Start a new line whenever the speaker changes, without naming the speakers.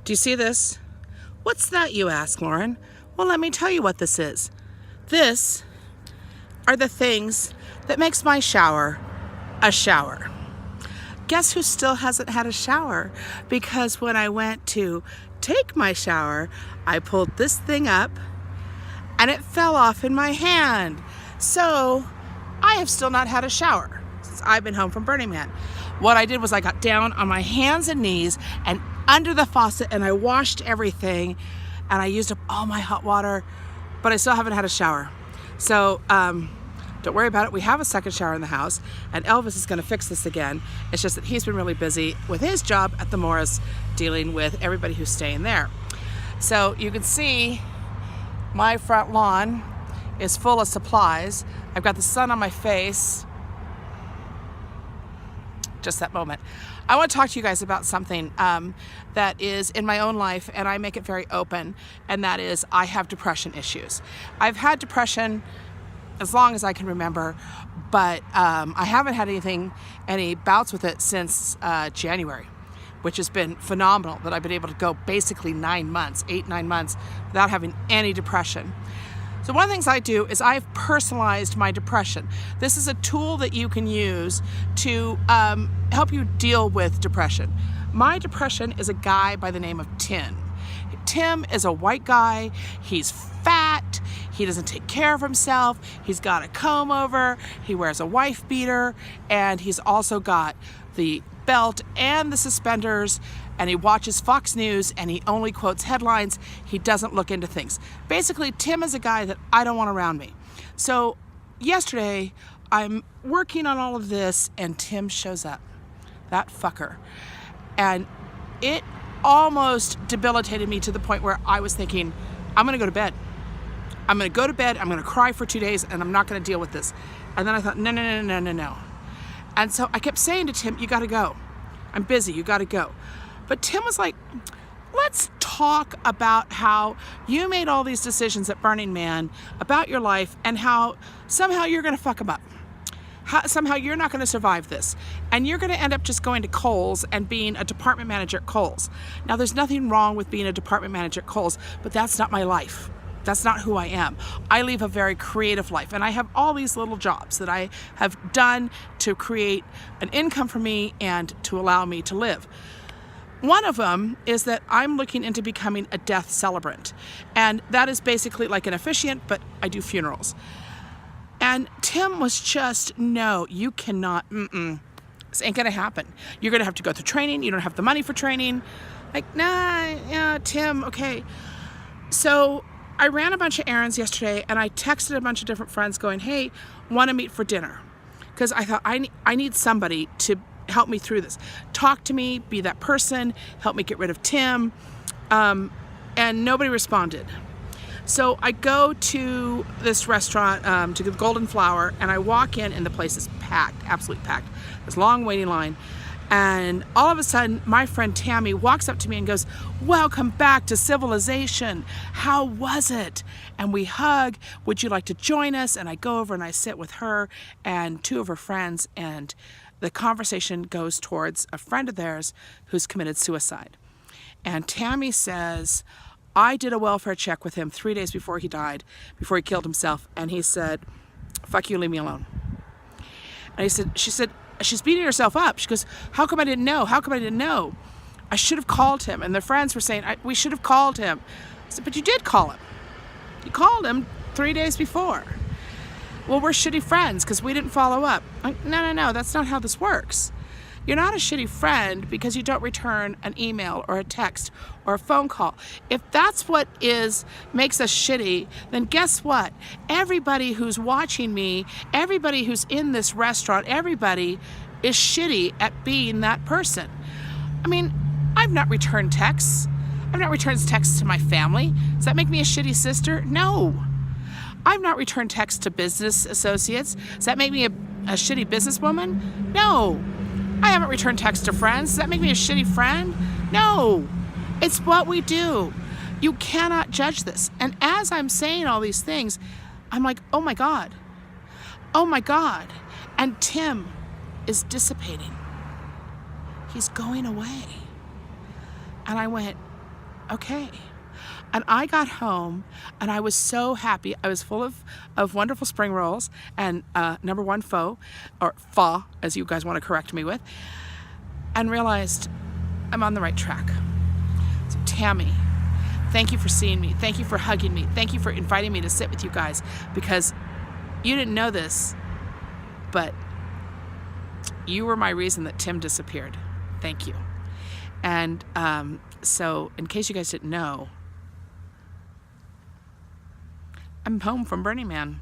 Do you see this? What's that, you ask, Lauren? Well, let me tell you what this is. This are the things that makes my shower a shower. Guess who still hasn't had a shower? Because when I went to take my shower, I pulled this thing up and it fell off in my hand. So I have still not had a shower since I've been home from Burning Man. What I did was I got down on my hands and knees and under the faucet and I washed everything and I used up all my hot water, but I still haven't had a shower. So don't worry about it. We have a second shower in the house and Elvis is gonna fix this again. It's just that he's been really busy with his job at the Morris dealing with everybody who's staying there. So you can see my front lawn is full of supplies. I've got the sun on my face. Just that moment. I want to talk to you guys about something that is in my own life, and I make it very open, and that is I have depression issues. I've had depression as long as I can remember, but I haven't had any bouts with it since January, which has been phenomenal, that I've been able to go basically 9 months, 8-9 months without having any depression. So one of the things I do is I've personalized my depression. This is a tool that you can use to help you deal with depression. My depression is a guy by the name of Tim. Tim is a white guy. He's fat. He doesn't take care of himself. He's got a comb over. He wears a wife beater. And he's also got the belt and the suspenders, and he watches Fox News and he only quotes headlines. He doesn't look into things. Basically, Tim is a guy that I don't want around me. So yesterday, I'm working on all of this and Tim shows up, that fucker. And it almost debilitated me to the point where I was thinking, I'm gonna go to bed. I'm gonna go to bed, I'm gonna cry for 2 days, and I'm not gonna deal with this. And then I thought, no. And so I kept saying to Tim, you gotta go. I'm busy, you gotta go. But Tim was like, let's talk about how you made all these decisions at Burning Man about your life and how somehow you're gonna fuck them up. Somehow you're not gonna survive this. And you're gonna end up just going to Kohl's and being a department manager at Kohl's. Now there's nothing wrong with being a department manager at Kohl's, but that's not my life. That's not who I am. I live a very creative life, and I have all these little jobs that I have done to create an income for me and to allow me to live. One of them is that I'm looking into becoming a death celebrant, and that is basically like an officiant, but I do funerals. And Tim was just, no, you cannot, this ain't gonna happen. You're gonna have to go through training, you don't have the money for training. Like, nah, yeah, Tim, okay. So I ran a bunch of errands yesterday and I texted a bunch of different friends going, hey, wanna meet for dinner? Because I thought I need somebody to help me through this. Talk to me, be that person, help me get rid of Tim. And nobody responded. So I go to this restaurant, to the Golden Flower, and I walk in and the place is packed, absolutely packed. This long waiting line. And all of a sudden, my friend Tammy walks up to me and goes, welcome back to civilization. How was it? And we hug. Would you like to join us? And I go over and I sit with her and 2 of her friends, and the conversation goes towards a friend of theirs who's committed suicide. And Tammy says, I did a welfare check with him 3 days before he died, before he killed himself. And he said, fuck you, leave me alone. And she said, she's beating herself up. She goes, how come I didn't know? How come I didn't know? I should have called him. And their friends were saying, we should have called him. I said, but you did call him. You called him 3 days before. Well, we're shitty friends because we didn't follow up. Like, no, that's not how this works. You're not a shitty friend because you don't return an email or a text or a phone call. If that's what makes us shitty, then guess what? Everybody who's watching me, everybody who's in this restaurant, everybody is shitty at being that person. I mean, I've not returned texts. I've not returned texts to my family. Does that make me a shitty sister? No. I've not returned texts to business associates. Does that make me a shitty businesswoman? No. I haven't returned texts to friends. Does that make me a shitty friend? No. It's what we do. You cannot judge this. And as I'm saying all these things, I'm like, oh my God. Oh my God. And Tim is dissipating. He's going away. And I went, okay. And I got home and I was so happy. I was full of wonderful spring rolls and number one pho, or pho, as you guys want to correct me with, and realized I'm on the right track. So Tammy, thank you for seeing me. Thank you for hugging me. Thank you for inviting me to sit with you guys, because you didn't know this, but you were my reason that Tim disappeared. Thank you. And so in case you guys didn't know, I'm home from Burning Man.